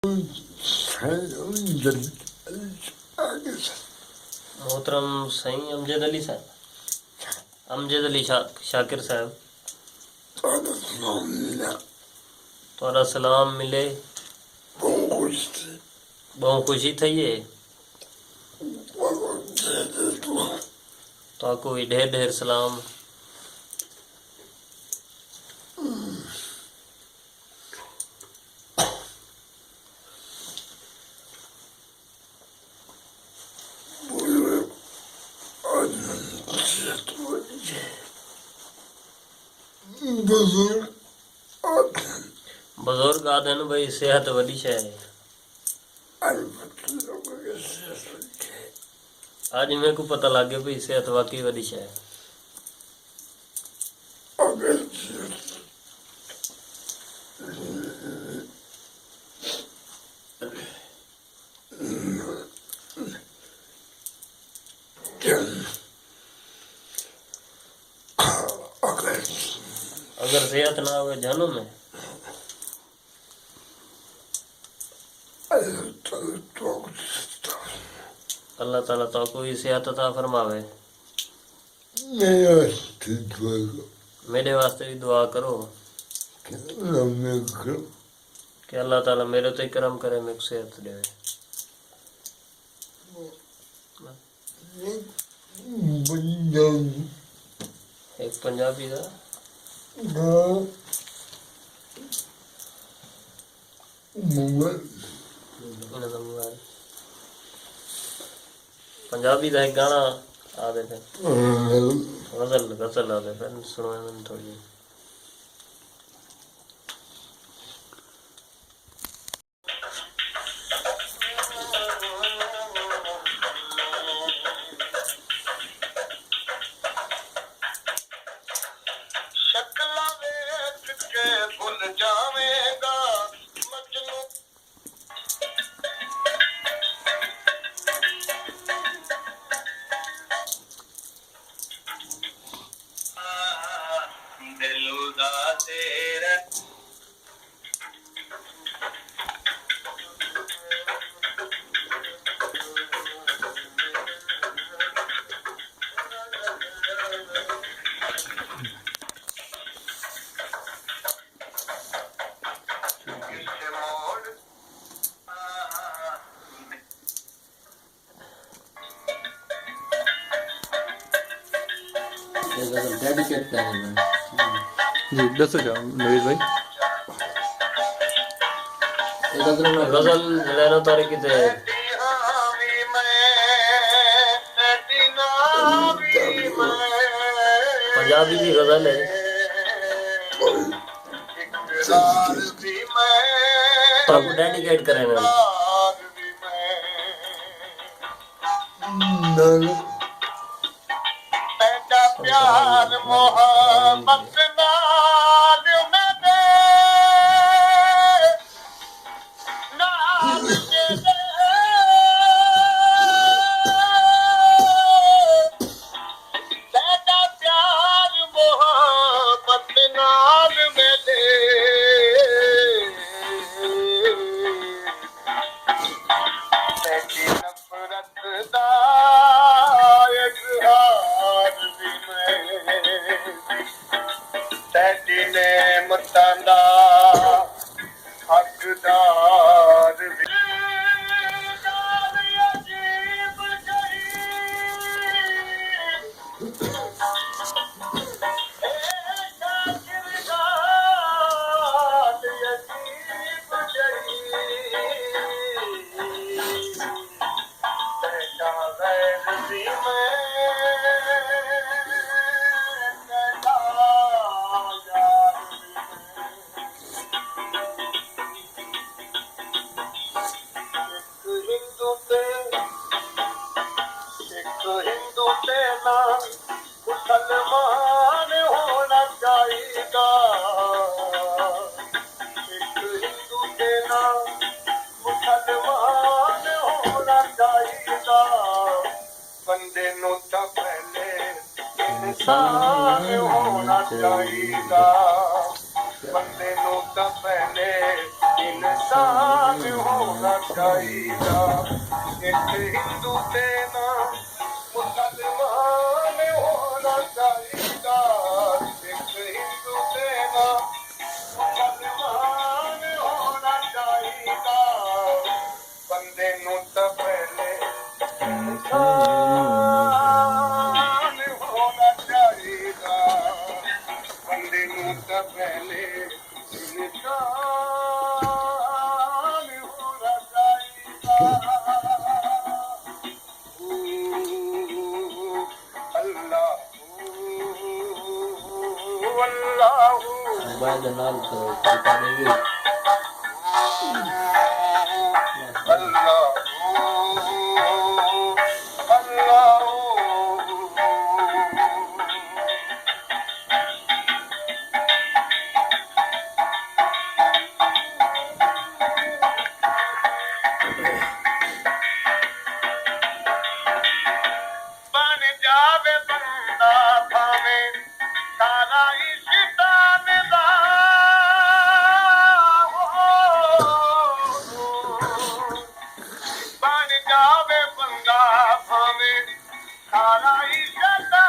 मोहतरम सही अमजद अली साहब, अमजद अली शाकिर साहब, थोड़ा सलाम मिले, बहुत खुशी थी है। तो कोई ढेर ढेर सलाम। बुजुर्ग आते हैं भाई, सेहत वडी शे है। आज मेरे को पता लग गया भाई सेहत वाकई वडी शे है। अगर सेहत ना हो जहनुम में। अल्लाह ताला तो कोई सेहत अता फरमावे। मेरे वास्ते भी दुआ करो कि अल्लाह ताला मेरे तो करम करे, मेरे को सेहत दे। एक पंजाबी का पंजाबी का एक गाना आते थे, गजल गजल आते थे, सुनो मैंने थोड़ी। डेडिकेट करेंगे जी, दस जाओ नवीद भाई। गजल लेना तारे किते पंजाबी की गजल है, तो आपको डेडिकेट करेंगे। प्यार मोहब्बत नाल मेरे नाल के दे, तेरा प्यार मोहब्बत नाल मेरे, तेरी नफरत दा तेरी नेमतां दा हकदार भी। अजीब जही अजीब जही तेरा गैर भी मैं मुसलमान होना चाहिए, एक हिंदू के नाम मुसलमान होना चाहिए। बंदे नो तो पहले इंसान होना चाहिए, बंदे नो तो पहले इंसान ਹੋਣਾ ਚਾਹੀਦਾ ਇੱਕ ਹਿੰਦੂ ਤੇ ਨਾ ਮੁਸਲਮਾਨ ਹੋਣਾ ਚਾਹੀਦਾ ਇੱਕ ਹਿੰਦੂ ਤੇ ਨਾ ਮੁਸਲਮਾਨ ਹੋਣਾ ਚਾਹੀਦਾ ਬੰਦੇ ਨੂੰ ਤਾਂ ਪਹਿਲੇ ਇਨਸਾਨ ਹੋਣਾ ਚਾਹੀਦਾ ਬੰਦੇ ਨੂੰ ਤਾਂ ਪਹਿਲੇ ਇਨਸਾਨ ਹੋਣਾ ਚਾਹੀਦਾ ਅੱਲਾਹ ਅੱਲਾਹੁ ਮੋਬਾਈਲ ਦੇ ਨਾਲ ਕੀਤਾ ਨਹੀਂ ਬਣ ਜਾਵੇ ਬੰਦਾ ਭਾਵੇਂ ਸਾਰਾ ਹੀ ਸ਼ੈਤਾਨ ਦਾ ਬਣ ਜਾਵੇ ਬੰਦਾ ਭਾਵੇਂ ਸਾਰਾ ਹੀ ਸ਼ੈਤਾਨ